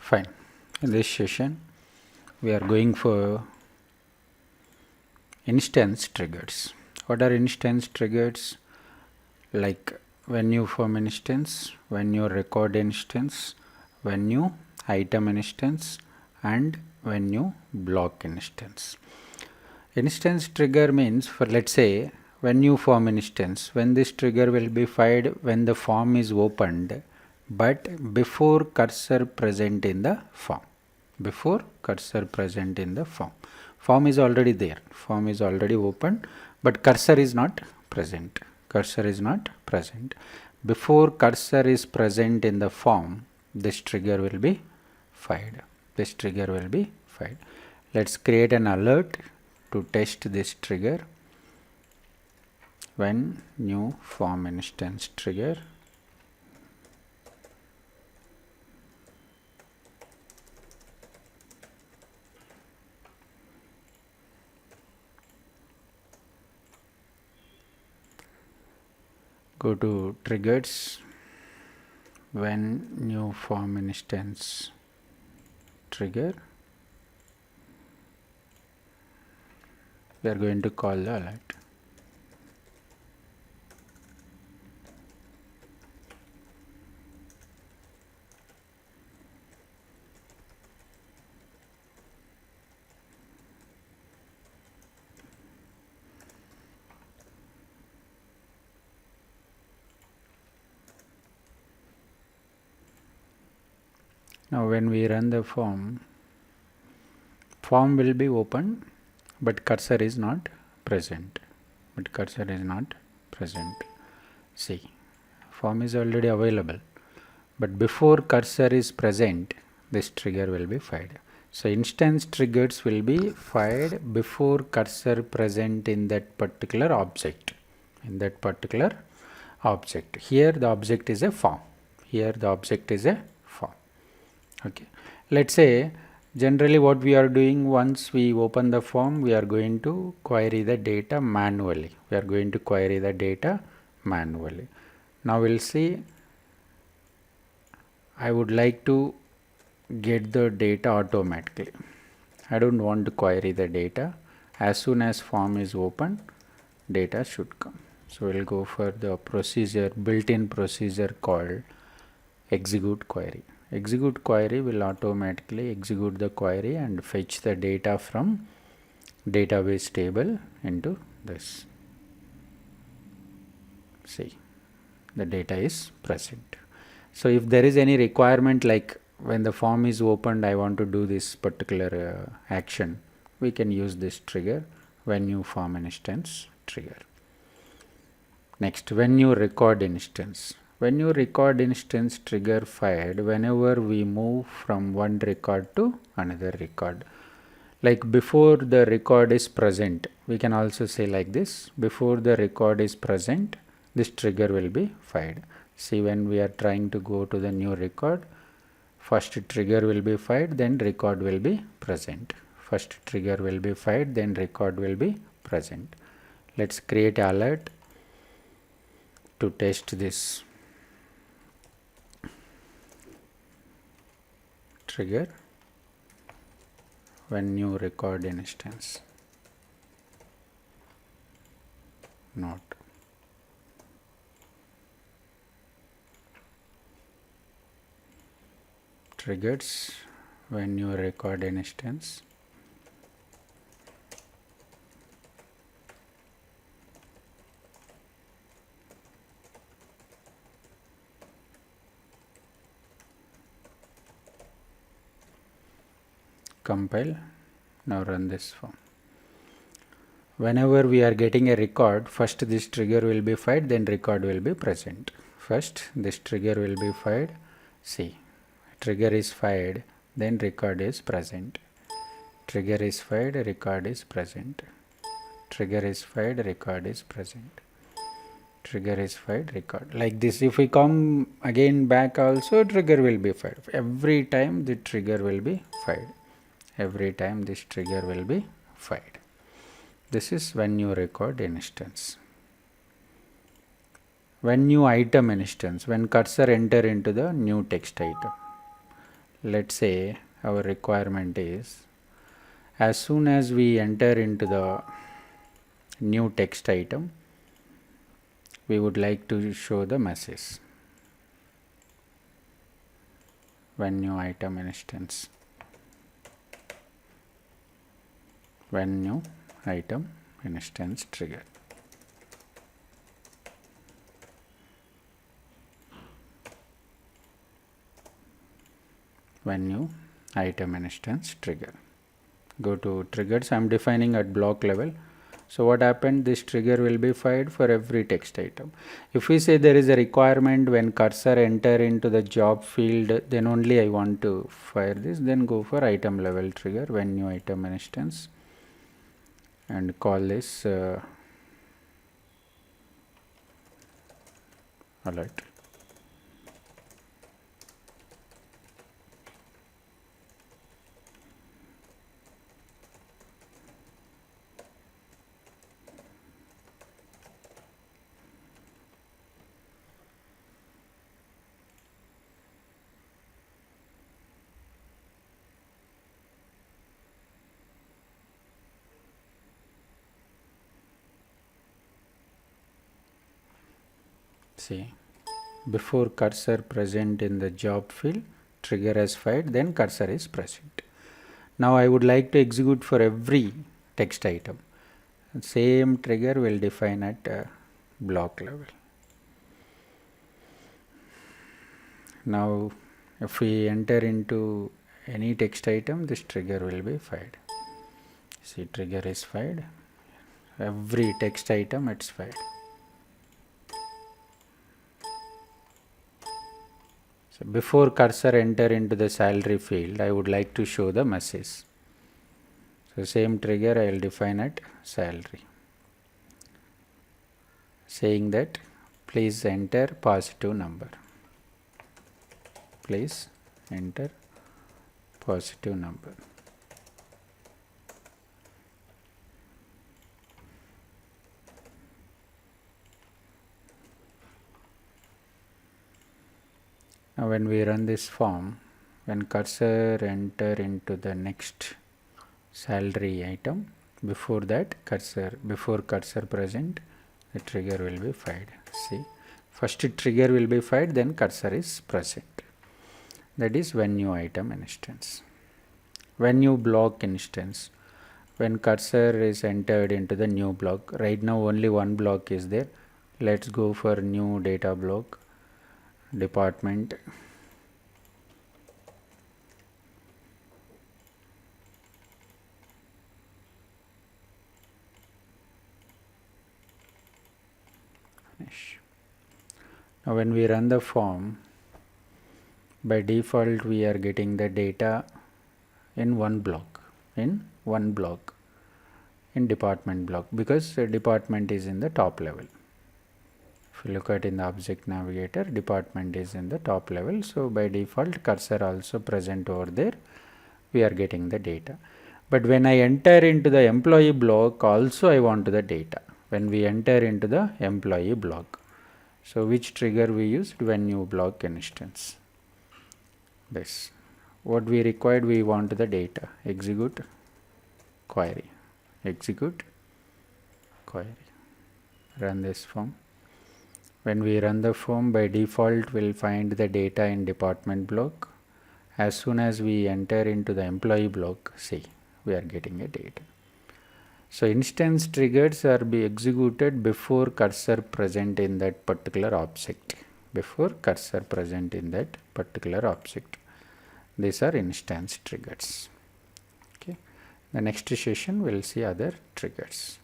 Fine. In this session, we are going for instance triggers. What are instance triggers? Like when you form instance, when you record instance, when you item instance, and when you block instance. Instance trigger means, for let's say, when you form instance, when this trigger will be fired when the form is opened, but before cursor present in the form. Before cursor present in the form. Form is already there. Form is already open, but cursor is not present. Cursor is not present. Before cursor is present in the form, this trigger will be fired. This trigger will be fired. Let's create an alert to test this trigger. When new form instance trigger, go to triggers, when new form instance trigger, we are going to call the alert. Now when we run the form will be open, but cursor is not present. See, form is already available, but before cursor is present, this trigger will be fired. So instance triggers will be fired before cursor present in that particular object. Here the object is a form. Okay. Let's say generally what we are doing, once we open the form, we are going to query the data manually. Now we'll see. I would like to get the data automatically. I don't want to query the data. As soon as form is open, data should come. So we'll go for the procedure, built-in procedure called execute query. Execute query will automatically execute the query and fetch the data from database table into this. See, the data is present. So if there is any requirement, like when the form is opened, I want to do this particular action, we can use this trigger, when new form instance trigger. Next, when you record instance. When you record instance trigger fired whenever we move from one record to another record. Like before the record is present, we can also say like this, before the record is present, this trigger will be fired. See, when we are trying to go to the new record, first trigger will be fired, then record will be present. First trigger will be fired, then record will be present. Let's create alert to test this trigger when new record instance. Note. Triggers when new record instance. Compile. Now run this form. Whenever we are getting a record, first this trigger will be fired, then record will be present. First this trigger will be fired. See, trigger is fired, then record is present. Trigger is fired, record is present. Trigger is fired, record is present. Trigger is fired, record. Like this, if we come again back also, trigger will be fired. Every time the trigger will be fired. This is when you record instance. When new item instance, when cursor enter into the new text item. let's say our requirement is as soon as we enter into the new text item, we would like to show the message when new item instance, when new item instance trigger. When new item instance trigger. Go to triggers. I am defining at block level. So what happened, this trigger will be fired for every text item. If we say there is a requirement when cursor enter into the job field, then only I want to fire this, then go for item level trigger when new item instance and call this alert. See, before cursor present in the job field, trigger has fired, then cursor is present. Now I would like to execute for every text item. Same trigger will define at block level. Now if we enter into any text item, this trigger will be fired. See, trigger is fired. Every text item it's fired. So before cursor enter into the salary field, I would like to show the message. So same trigger I will define at salary, saying that please enter positive number. Please enter positive number. Now when we run this form, when cursor enter into the next salary item, before that before cursor present, the trigger will be fired. See, first trigger will be fired, then cursor is present. That is when new item instance. When new block instance, when cursor is entered into the new block, right now only one block is there. Let's go for new data block, department. Finish. Now when we run the form, by default we are getting the data in one block, in department block, because the department is in the top level. If you look at in the object navigator, department is in the top level, so by default cursor also present over there, we are getting the data. But when I enter into the employee block, also I want the data when we enter into the employee block. So which trigger we used? When new block instance. This, what we required, we want the data. Execute query, execute query, run this form. When we run the form, by default we'll find the data in department block. As soon as we enter into the employee block, see, we are getting a data. So instance triggers are be executed before cursor present in that particular object. Before cursor present in that particular object. These are instance triggers. Okay. The next session we'll see other triggers.